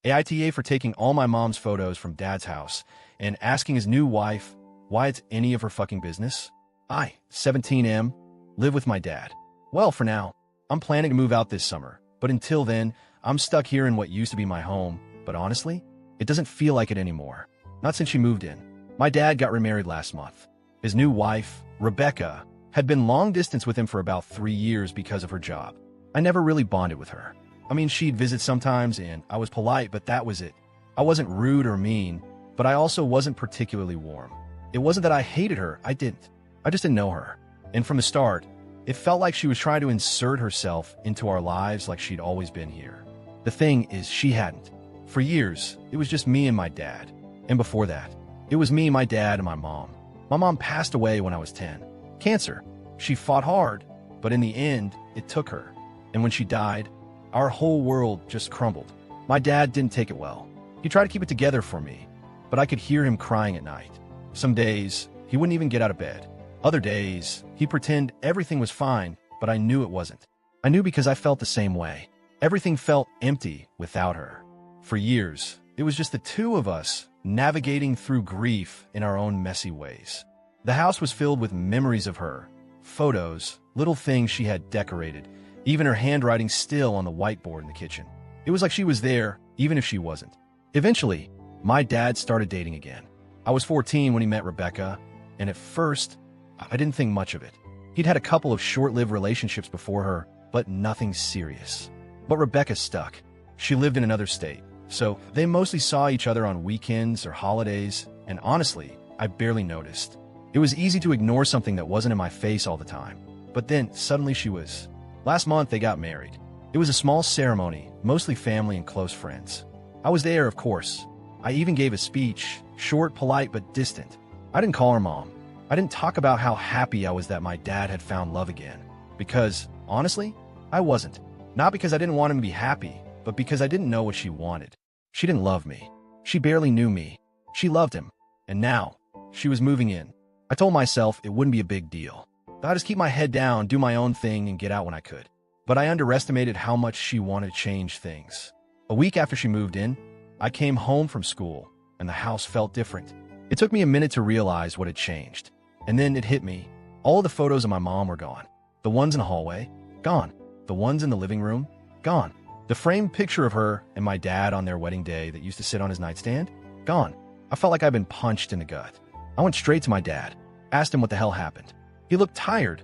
AITA for taking all my mom's photos from dad's house and asking his new wife why it's any of her fucking business. I, 17M, live with my dad. Well, for now, I'm planning to move out this summer, but until then, I'm stuck here in what used to be my home, but honestly, it doesn't feel like it anymore. Not since she moved in. My dad got remarried last month. His new wife, Rebecca, had been long distance with him for about 3 years because of her job. I never really bonded with her. I mean, she'd visit sometimes, and I was polite, but that was it. I wasn't rude or mean, but I also wasn't particularly warm. It wasn't that I hated her, I didn't. I just didn't know her. And from the start, it felt like she was trying to insert herself into our lives like she'd always been here. The thing is, she hadn't. For years, it was just me and my dad. And before that, it was me, my dad, and my mom. My mom passed away when I was 10. Cancer. She fought hard, but in the end, it took her. And when she died, our whole world just crumbled. My dad didn't take it well. He tried to keep it together for me, but I could hear him crying at night. Some days, he wouldn't even get out of bed. Other days, he'd pretend everything was fine, but I knew it wasn't. I knew because I felt the same way. Everything felt empty without her. For years, it was just the two of us navigating through grief in our own messy ways. The house was filled with memories of her, photos, little things she had decorated, even her handwriting still on the whiteboard in the kitchen. It was like she was there, even if she wasn't. Eventually, my dad started dating again. I was 14 when he met Rebecca, and at first, I didn't think much of it. He'd had a couple of short-lived relationships before her, but nothing serious. But Rebecca stuck. She lived in another state, so they mostly saw each other on weekends or holidays, and honestly, I barely noticed. It was easy to ignore something that wasn't in my face all the time. But then, suddenly she was. Last month, they got married. It was a small ceremony, mostly family and close friends. I was there, of course. I even gave a speech, short, polite, but distant. I didn't call her mom. I didn't talk about how happy I was that my dad had found love again. Because, honestly, I wasn't. Not because I didn't want him to be happy, but because I didn't know what she wanted. She didn't love me. She barely knew me. She loved him. And now, she was moving in. I told myself it wouldn't be a big deal. I'd just keep my head down, do my own thing, and get out when I could. But I underestimated how much she wanted to change things. A week after she moved in, I came home from school, and the house felt different. It took me a minute to realize what had changed. And then it hit me. All the photos of my mom were gone. The ones in the hallway, gone. The ones in the living room, gone. The framed picture of her and my dad on their wedding day that used to sit on his nightstand, gone. I felt like I'd been punched in the gut. I went straight to my dad, asked him what the hell happened. He looked tired,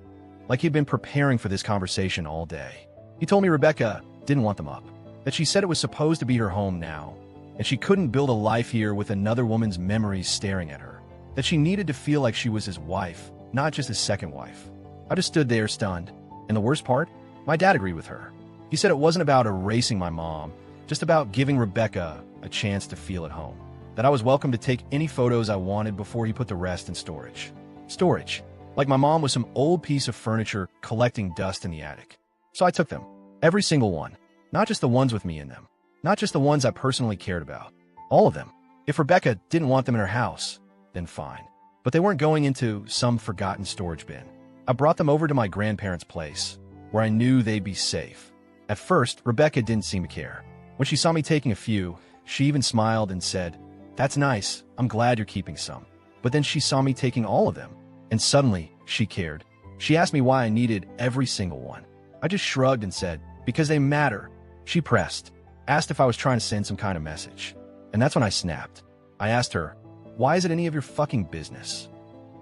like he'd been preparing for this conversation all day. He told me Rebecca didn't want them up, that she said it was supposed to be her home now, and she couldn't build a life here with another woman's memories staring at her, that she needed to feel like she was his wife, not just his second wife. I just stood there stunned, and the worst part, my dad agreed with her. He said it wasn't about erasing my mom, just about giving Rebecca a chance to feel at home, that I was welcome to take any photos I wanted before he put the rest in storage. Storage. Like my mom was some old piece of furniture collecting dust in the attic. So I took them. Every single one. Not just the ones with me in them. Not just the ones I personally cared about. All of them. If Rebecca didn't want them in her house, then fine. But they weren't going into some forgotten storage bin. I brought them over to my grandparents' place, where I knew they'd be safe. At first, Rebecca didn't seem to care. When she saw me taking a few, she even smiled and said, "That's nice. I'm glad you're keeping some." But then she saw me taking all of them. And suddenly, she cared. She asked me why I needed every single one. I just shrugged and said, "Because they matter." She pressed, asked if I was trying to send some kind of message. And that's when I snapped. I asked her, "Why is it any of your fucking business?"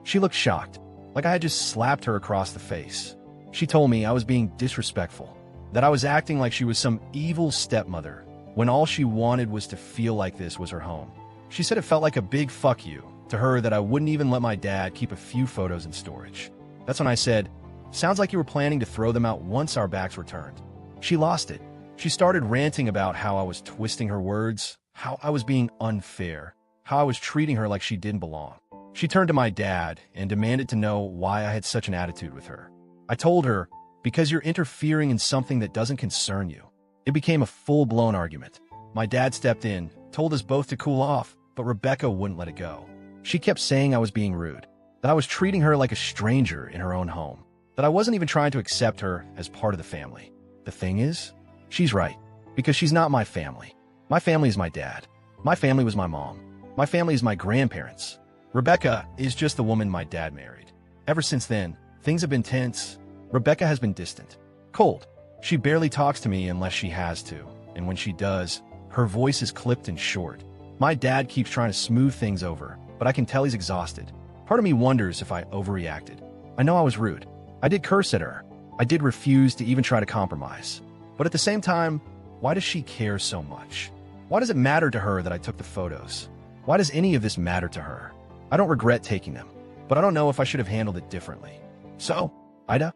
She looked shocked, like I had just slapped her across the face. She told me I was being disrespectful, that I was acting like she was some evil stepmother, when all she wanted was to feel like this was her home. She said it felt like a big fuck you to her that I wouldn't even let my dad keep a few photos in storage. That's when I said, "Sounds like you were planning to throw them out once our backs were turned." She lost it. She started ranting about how I was twisting her words, how I was being unfair, how I was treating her like she didn't belong. She turned to my dad and demanded to know why I had such an attitude with her. I told her, "Because you're interfering in something that doesn't concern you." It became a full-blown argument. My dad stepped in, told us both to cool off, but Rebecca wouldn't let it go. She kept saying I was being rude, that I was treating her like a stranger in her own home, that I wasn't even trying to accept her as part of the family. The thing is, she's right, because she's not my family. My family is my dad. My family was my mom. My family is my grandparents. Rebecca is just the woman my dad married. Ever since then, things have been tense. Rebecca has been distant, cold. She barely talks to me unless she has to, and when she does, her voice is clipped and short. My dad keeps trying to smooth things over, but I can tell he's exhausted. Part of me wonders if I overreacted. I know I was rude. I did curse at her. I did refuse to even try to compromise. But at the same time, why does she care so much? Why does it matter to her that I took the photos? Why does any of this matter to her? I don't regret taking them, but I don't know if I should have handled it differently. So, AITA,